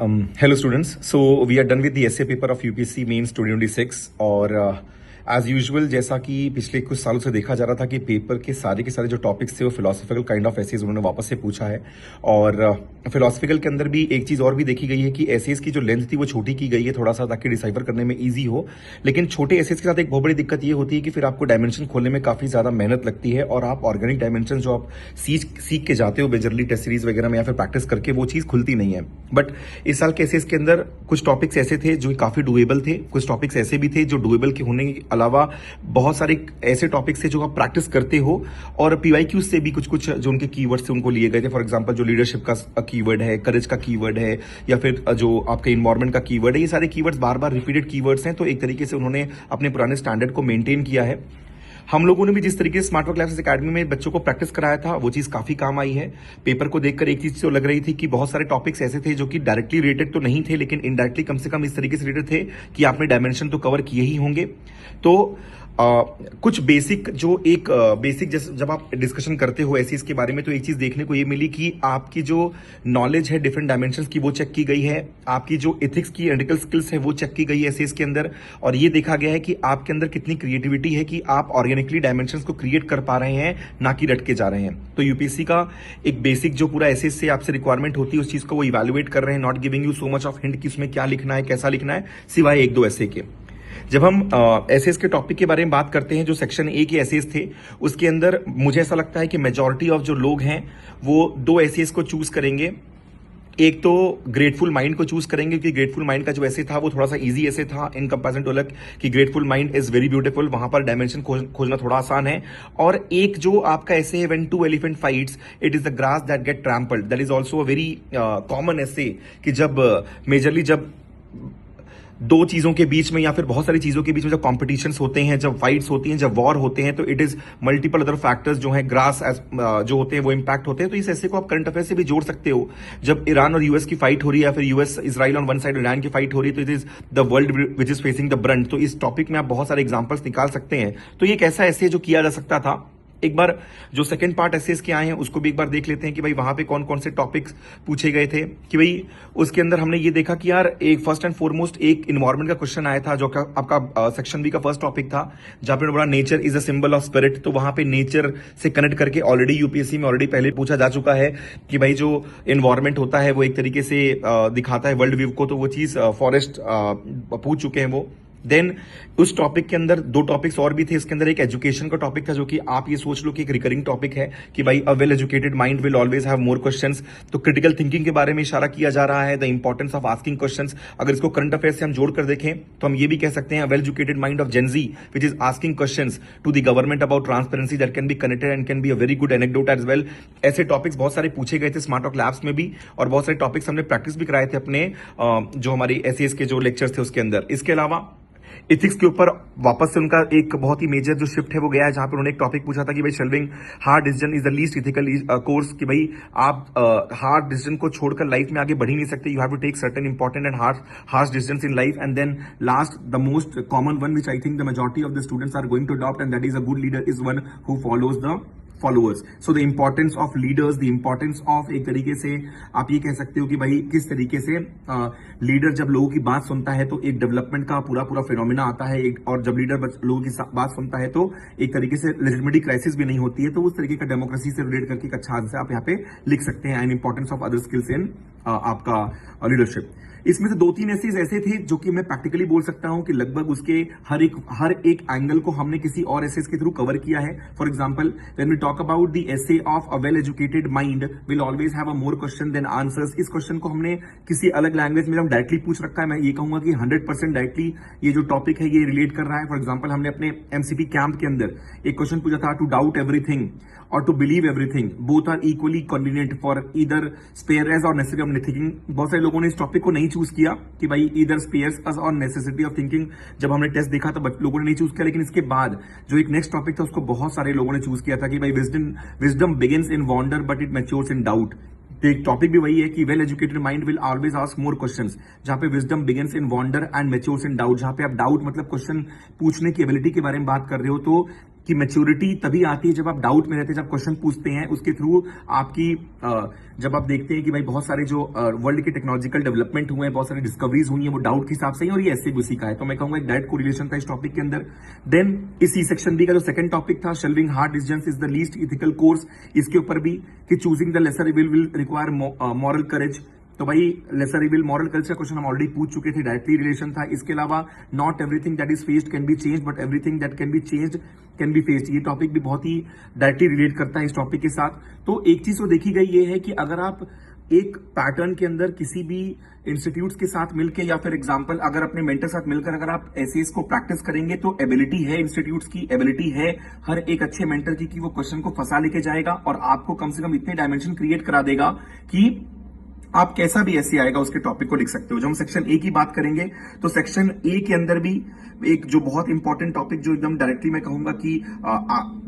Hello students. So we are done with the essay paper of UPSC Mains 2026 और as usual जैसा कि पिछले कुछ सालों से देखा जा रहा था कि पेपर के सारे जो टॉपिक्स थे वो फिलोसफिकल काइंड ऑफ एसेज उन्होंने वापस से पूछा है। और फिलोसफिकल के अंदर भी एक चीज़ और भी देखी गई है कि एसेज की जो लेंथ थी वो छोटी की गई है थोड़ा सा, ताकि डिसाइफर करने में ईजी हो। लेकिन छोटे एसेज के साथ एक बहुत बड़ी दिक्कत ये होती है कि फिर आपको डायमेंशन खोलने में काफ़ी ज़्यादा मेहनत लगती है और आप ऑर्गेनिक डायमेंशन जो आप सीख के जाते हो मेजरली टेस्ट सीरीज वगैरह में या फिर प्रैक्टिस करके, वो चीज़ खुलती नहीं है। बट इस साल के एसेज के अंदर कुछ टॉपिक्स ऐसे थे जो काफ़ी डुएबल थे, कुछ टॉपिक्स ऐसे भी थे जो डुएबल के होने के अलावा बहुत सारे ऐसे टॉपिक्स थे जो आप प्रैक्टिस करते हो और पीवाईक्यू से भी कुछ जो उनके कीवर्ड्स थे उनको लिए गए थे। फॉर एग्जांपल जो लीडरशिप का कीवर्ड है, करेज का कीवर्ड है, या फिर जो आपके इन्वायरमेंट का कीवर्ड है, ये सारे कीवर्ड्स बार बार रिपीटेड कीवर्ड्स हैं। तो एक तरीके से उन्होंने अपने पुराने स्टैंडर्ड को मेंटेन किया है। हम लोगों ने भी जिस तरीके से स्मार्ट वर्क क्लासेस एकेडमी में बच्चों को प्रैक्टिस कराया था वो चीज़ काफ़ी काम आई है। पेपर को देखकर एक चीज़ तो लग रही थी कि बहुत सारे टॉपिक्स ऐसे थे जो कि डायरेक्टली रिलेटेड तो नहीं थे, लेकिन इनडायरेक्टली कम से कम इस तरीके से रिलेटेड थे कि आपने डायमेंशन तो कवर किए ही होंगे। तो कुछ बेसिक जैसे जब आप डिस्कशन करते हो एसीज के बारे में, तो एक चीज देखने को ये मिली कि आपकी जो नॉलेज है डिफरेंट डायमेंशंस की वो चेक की गई है, आपकी जो एथिक्स की एथिकल स्किल्स है वो चेक की गई है एसीज के अंदर, और ये देखा गया है कि आपके अंदर कितनी क्रिएटिविटी है कि आप ऑर्गेनिकली डायमेंशंस को क्रिएट कर पा रहे हैं, ना कि रट के जा रहे हैं। तो यूपीएससी का एक बेसिक जो पूरा एसेज से आपसे रिक्वायरमेंट होती है उस चीज को वो इवैल्यूएट कर रहे हैं, not giving you so much of hint कि उसमें क्या लिखना है, कैसा लिखना है, सिवाय एक दो ऐसे के। जब हम एसेज के टॉपिक के बारे में बात करते हैं, जो सेक्शन ए के एसेज थे उसके अंदर मुझे ऐसा लगता है कि मेजॉरिटी ऑफ जो लोग हैं वो दो एसेज को चूज करेंगे। एक तो ग्रेटफुल माइंड को चूज करेंगे क्योंकि ग्रेटफुल माइंड का जो ऐसे था वो थोड़ा सा इजी ऐसे था इन कंपैरिजन टू अलग कि grateful mind is very beautiful, वहां पर डायमेंशन खोजना थोड़ा आसान है। और एक जो आपका ऐसे है when two elephant fights it is the grass that get trampled, that is also a very common essay कि जब मेजरली जब दो चीजों के बीच में या फिर बहुत सारी चीजों के बीच में जब कॉम्पिटिशन्स होते हैं, जब फाइट्स होती हैं, जब वॉर होते हैं, तो it is multiple other factors जो है ग्रास जो होते हैं वो इंपैक्ट होते हैं। तो इस ऐसे को आप करंट अफेयर से भी जोड़ सकते हो। जब ईरान और यूएस की फाइट हो रही है या फिर US Israel on one side Iran की फाइट हो रही है, तो it is the world which is facing the Brunt. तो इस टॉपिक में आप बहुत सारे एग्जाम्पल्स निकाल सकते हैं। तो ये एक ऐसा ऐसे जो किया जा सकता था। एक बार जो सेकंड पार्ट एसेज के आए हैं उसको भी एक बार देख लेते हैं कि भाई वहां पे कौन कौन से टॉपिक्स पूछे गए थे। कि भाई उसके अंदर हमने ये देखा कि यार एक फर्स्ट एंड फॉरमोस्ट एक इन्वायरमेंट का क्वेश्चन आया था जो आपका सेक्शन बी का फर्स्ट टॉपिक था, जहां पे बोला nature is a symbol of spirit. तो वहां पे नेचर से कनेक्ट करके ऑलरेडी यूपीएससी में ऑलरेडी पहले पूछा जा चुका है कि भाई जो इन्वायरमेंट होता है वो एक तरीके से दिखाता है वर्ल्ड व्यू को, तो वो चीज फॉरेस्ट पूछ चुके हैं वो। देन उस टॉपिक के अंदर दो टॉपिक्स और भी थे। इसके अंदर एक एजुकेशन का टॉपिक था जो कि आप ये सोच लो कि एक रिकरिंग टॉपिक है कि भाई अ well educated mind will always have more questions. तो क्रिटिकल थिंकिंग के बारे में इशारा किया जा रहा है, the importance of asking questions. अगर इसको करंट अफेयर से हम जोड़ कर देखें तो हम ये भी कह सकते हैं well educated mind of Gen Z which is asking questions to the government about transparency that can be connected and can be a very good anecdote as well. Essay topics बहुत सारे पूछे गए थे स्मार्ट वर्क लैब्स में भी, और बहुत सारे टॉपिक्स हमने प्रैक्टिस भी कराए थे अपने जो हमारी एसएस के जो लेक्चर्स थे उसके अंदर। इसके अलावा एथिक्स के ऊपर वापस से उनका एक बहुत ही मेजर जो शिफ्ट है वो गया है, जहां पर उन्होंने एक टॉपिक पूछा था कि भाई shelving hard decision is the least ethical course. कि भाई आप हार्ड डिसीजन को छोड़कर लाइफ में आगे बढ़ ही नहीं सकते, you have to take certain important and harsh decisions in life. And then last the most common one which I think the majority of the students are going to adopt and that is a good leader is one who follows the followers. So the importance of leaders, the importance of एक तरीके से आप ये कह सकते हो कि भाई किस तरीके से लीडर जब लोगों की बात सुनता है तो एक डेवलपमेंट का पूरा फिनोमिना आता है और जब लीडर लोगों की बात सुनता है तो एक तरीके से लेजिटिमेटी क्राइसिस भी नहीं होती है। तो उस तरीके का डेमोक्रेसी से रिलेट करके एक अच्छा आंसर आप यहाँ पे लिख सकते हैं। And importance of other skills in आपका लीडरशिप। इसमें से दो तीन ऐसे थे जो कि मैं प्रैक्टिकली बोल सकता हूं कि लगभग उसके हर एक एंगल को हमने किसी और एसेज के थ्रू कवर किया है। For example when we talk about the essay of a well educated mind will always have a more question than answers. इस क्वेश्चन को हमने किसी अलग लैंग्वेज में हम डायरेक्टली पूछ रखा है। मैं ये कहूंगा कि 100% डायरेक्टली ये जो टॉपिक है ये रिलेट कर रहा है। फॉर एग्जाम्पल हमने अपने एमसीपी कैंप के अंदर एक क्वेश्चन पूछा था, टू डाउट एवरीथिंग और to believe everything both are equally convenient for either spares और नेसेसिटी ऑफ थिंकिंग। बहुत सारे लोगों ने इस टॉपिक को नहीं चूज किया कि भाई ईदर स्पेयर्स अस और नेसेसिटी ऑफ थिंकिंग। जब हमने टेस्ट देखा तो लोगों ने नहीं चूज किया, लेकिन इसके बाद जो एक नेक्स्ट टॉपिक था उसको बहुत सारे लोगों ने चूज किया था कि भाई wisdom begins in wonder but it matures in doubt. तो एक टॉपिक भी वही है कि well educated mind will always ask more questions, जहां पे wisdom begins in wonder and matures in doubt, जहां पे आप डाउट मतलब क्वेश्चन पूछने की एबिलिटी के बारे में बात कर रहे हो। तो कि मैच्योरिटी तभी आती है जब आप डाउट में रहते हैं, जब क्वेश्चन पूछते हैं उसके थ्रू आपकी जब आप देखते हैं कि भाई बहुत सारे जो वर्ल्ड के टेक्नोलॉजिकल डेवलपमेंट हुए हैं, बहुत सारी डिस्कवरीज हुई हैं, वो डाउट के हिसाब से ही, और ये ऐसे भी उसी का है। तो मैं कहूंगा एक डायरेक्ट कोरिलेशन था इस टॉपिक के अंदर। देन इस सी सेक्शन बी का जो सेकंड टॉपिक था, shelving hard decisions is the least ethical course, इसके ऊपर भी कि choosing the lesser evil will require moral courage. तो भाई लेसर इविल मॉरल करेज का क्वेश्चन हम ऑलरेडी पूछ चुके थे, डायरेक्टली रिलेशन था। इसके अलावा not everything that is faced can be changed but everything that can be changed can be faced, ये टॉपिक भी बहुत ही डायरेक्टली रिलेट करता है इस टॉपिक के साथ। तो एक चीज तो देखी गई ये है कि अगर आप एक पैटर्न के अंदर किसी भी इंस्टीट्यूट्स के साथ मिलकर या फिर एग्जांपल अगर अपने मेंटर साथ मिलकर अगर आप एसेस को प्रैक्टिस करेंगे, तो एबिलिटी है इंस्टीट्यूट्स की, एबिलिटी है हर एक अच्छे मेंटर की कि वो क्वेश्चन को फंसा लेके जाएगा और आपको कम से कम इतने डायमेंशन क्रिएट करा देगा कि आप कैसा भी ऐसे आएगा उसके टॉपिक को लिख सकते हो। जब हम सेक्शन ए की बात करेंगे तो सेक्शन ए के अंदर भी एक जो बहुत इंपॉर्टेंट टॉपिक जो एकदम डायरेक्टली मैं कहूंगा कि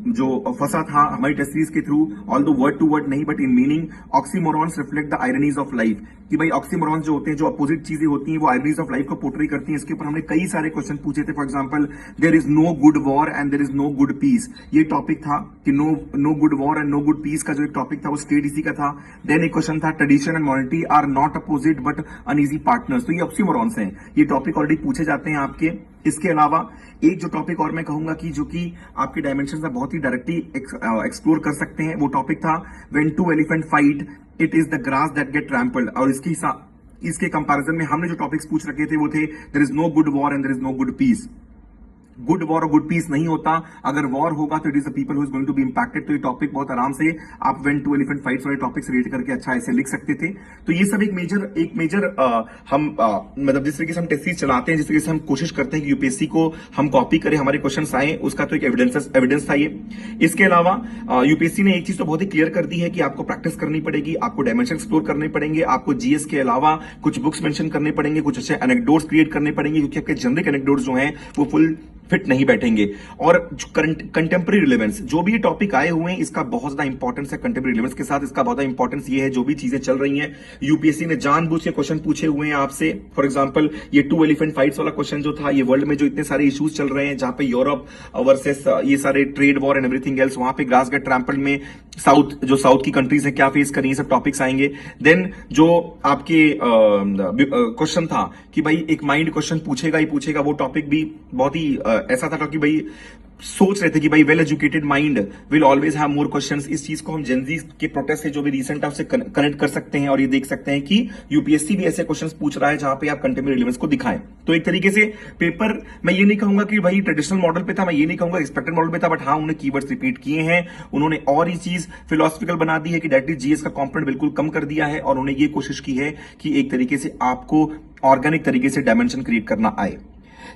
जो फंसा था हमारी टेस्ट सीरीज के थ्रू, ऑल दो वर्ड टू वर्ड नहीं but in meaning, oxymorons reflect the ironies of life, कि भाई ऑक्सीमोरॉन्स जो होते हैं, जो अपोजिट चीजें होती हैं, वो आयरनीज ऑफ लाइफ को पोर्ट्रे करती हैं। इसके ऊपर हमने कई सारे क्वेश्चन पूछे थे। For example, there is no good war and there is no good peace, ये टॉपिक था कि no good war and no good peace का जो एक टॉपिक था वो स्टेट इसी का था। देन एक क्वेश्चन था, tradition and modernity are not opposite but uneasy partners, तो ये ऑक्सीमोरॉन्स हैं, ये टॉपिक ऑलरेडी पूछे जाते हैं आपके। इसके अलावा एक जो टॉपिक और मैं कहूंगा कि जो कि आपके डायमेंशन से बहुत ही डायरेक्टली एक्सप्लोर कर सकते हैं, वो टॉपिक था when two elephant fight it is the grass that get trampled, और इसके कंपैरिजन में हमने जो टॉपिक्स पूछ रखे थे वो थे there is no good war and there is no good peace. Good war और गुड पीस नहीं होता, अगर वॉर होगा तो it is the people who is going to be impacted. तो ये टॉपिक बहुत आराम से आप व्हेन टू एलिफेंट फाइट्स वाले टॉपिक्स रेट करके अच्छा ऐसे लिख सकते थे। तो ये सब एक मेजर हम मतलब जिस तरीके से हम टेस्ट सीरीज चलाते हैं, जिस तरीके से हम कोशिश करते हैं कि यूपीएससी को हम कॉपी करें, हमारे क्वेश्चन आए, उसका तो एक एविडेंस था ये। इसके अलावा यूपीएससी ने एक चीज तो बहुत ही क्लियर कर दी है कि आपको प्रैक्टिस करनी पड़ेगी, आपको डायमेंशन एक्सप्लोर करने पड़ेंगे, आपको जीएस के अलावा कुछ बुक्स मेंशन करने पड़ेंगे, कुछ अच्छे एनेक्डोट्स क्रिएट करने पड़ेंगे, क्योंकि आपके जनरिक एनेक्डोट्स जो हैं वो फुल फिट नहीं बैठेंगे। और कंटेम्प्रेरी रिलेवेंस, जो भी टॉपिक आए हुए हैं, इसका बहुत ज्यादा इंपॉर्टेंस है। कंटेम्प्रेरी रिलेवेंस के साथ इसका बहुत ज्यादा इंपॉर्टेंस ये है, जो भी चीजें चल रही हैं, यूपीएससी ने जानबूझ के क्वेश्चन पूछे हुए हैं आपसे। फॉर एग्जांपल, ये टू एलिफेंट फाइट्स वाला क्वेश्चन जो था, ये वर्ल्ड में जो इतने सारे इश्यूज चल रहे हैं, जहां पे यूरोप वर्सेस ये सारे trade war and everything else, वहां पे ग्रास गेट ट्रैम्पल्ड में साउथ की कंट्रीज है क्या फेस करी, ये सब टॉपिक्स आएंगे। देन जो आपके क्वेश्चन था कि भाई एक माइंड क्वेश्चन पूछेगा ही पूछेगा, वो टॉपिक भी बहुत ही ऐसा था कि भाई सोच रहे थे कि भाई well educated mind will always have more questions. इस चीज को हम जेनजी के प्रोटेस्ट से जो भी रिसेंट है उससे कनेक्ट कर सकते हैं, और ये देख सकते हैं कि यूपीएससी भी ऐसे क्वेश्चंस पूछ रहा है जहां पे आप कंटेम्प्रेरी रिलेवेंस को दिखाएं। तो एक तरीके से पेपर, मैं ये नहीं कहूंगा कि भाई ट्रेडिशनल मॉडल पे था, मैं ये नहीं कहूंगा एक्सपेक्टेड मॉडल पे था, बट हाँ उन्होंने कीवर्ड्स रिपीट किए हैं, उन्होंने और ये चीज फिलोसफिकल बना दी है कि डायरेक्टली जीएस का कॉम्पोनेंट बिल्कुल कम कर दिया है, और उन्होंने ये कोशिश की है कि एक तरीके से आपको ऑर्गेनिक तरीके से डायमेंशन क्रिएट करना आए।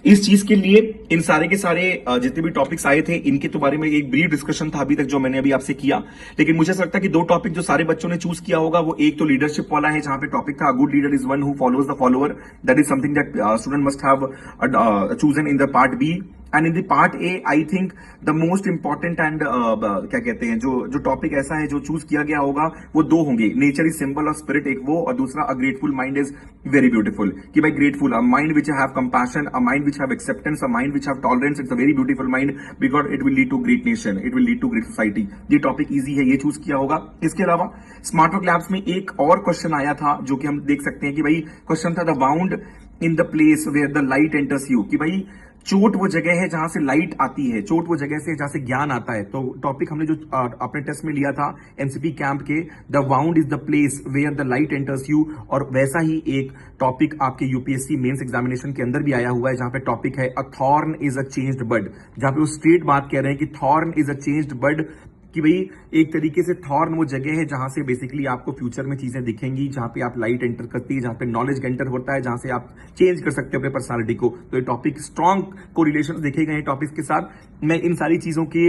इस चीज के लिए इन सारे के सारे जितने भी टॉपिक्स आए थे, इनके तो बारे में एक ब्रीफ डिस्कशन था अभी तक जो मैंने अभी आपसे किया। लेकिन मुझे ऐसा लगता है कि दो टॉपिक जो सारे बच्चों ने चूज किया होगा, वो एक तो लीडरशिप वाला है, जहां पे टॉपिक था good leader is one who follows the follower, that is something that student must have chosen in the part B. And in the part A I think the most important and क्या कहते हैं, जो topic ऐसा है जो choose किया गया होगा, वो दो होंगे, nature is symbol of spirit एक वो, और दूसरा a grateful mind is very beautiful. कि भाई grateful, a mind which have compassion, a mind which have acceptance, a mind which have tolerance, it's a very beautiful mind because it will lead to great nation, it will lead to great society. ये topic easy है, ये choose किया होगा। इसके अलावा smart work labs में एक और क्वेश्चन आया था जो कि हम देख सकते हैं कि भाई क्वेश्चन था the wound in the place where the light enters you, कि भाई चोट वो जगह है जहां से लाइट आती है, चोट वो जगह से जहां से ज्ञान आता है। तो टॉपिक हमने जो अपने टेस्ट में लिया था एमसीपी कैंप के, the wound is the place where the light enters you, और वैसा ही एक टॉपिक आपके यूपीएससी मेंस एग्जामिनेशन के अंदर भी आया हुआ है, जहां पे टॉपिक है अ thorn is a changed bird, जहां पे वो स्ट्रेट बात कह रहे हैं कि thorn is a changed bird, कि भाई एक तरीके से थॉर्न वो जगह है जहां से बेसिकली आपको फ्यूचर में चीजें दिखेंगी, जहां पे आप लाइट एंटर करती है, जहां पे नॉलेज एंटर होता है, जहां से आप चेंज कर सकते हो अपने पर्सनालिटी को। तो ये टॉपिक स्ट्रॉन्ग कोरिलेशन देखे गए हैं टॉपिक्स के साथ। मैं इन सारी चीजों के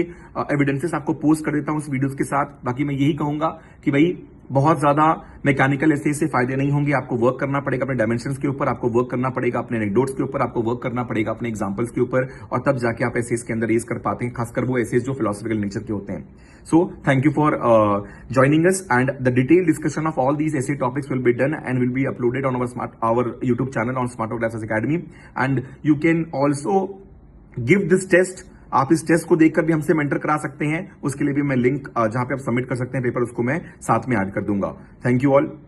एविडेंसेस आपको पोस्ट कर देता हूं इस वीडियोस के साथ। बाकी मैं यही कहूंगा कि भाई बहुत ज्यादा मैकेनिकल ऐसे से फायदे नहीं होंगे, आपको वर्क करना पड़ेगा अपने डायमेंशंस के ऊपर, आपको वर्क करना पड़ेगा अपने एनेक्डोट्स के ऊपर, आपको वर्क करना पड़ेगा अपने एग्जांपल्स के ऊपर, और तब जाके आप एसेस के अंदर रेस कर पाते हैं, खासकर वो एसेस जो फिलोसफिकल नेचर के होते हैं। So thank you for joining us, and the detailed discussion of all these essay topics will be done and will be uploaded on our YouTube channel on Smart Work Labs Academy, and you can also give this test आप इस test को देखकर भी हमसे mentor करा सकते हैं। उसके लिए भी मैं लिंक जहां पे आप सबमिट कर सकते हैं पेपर, उसको मैं साथ में ऐड कर दूंगा। Thank you all.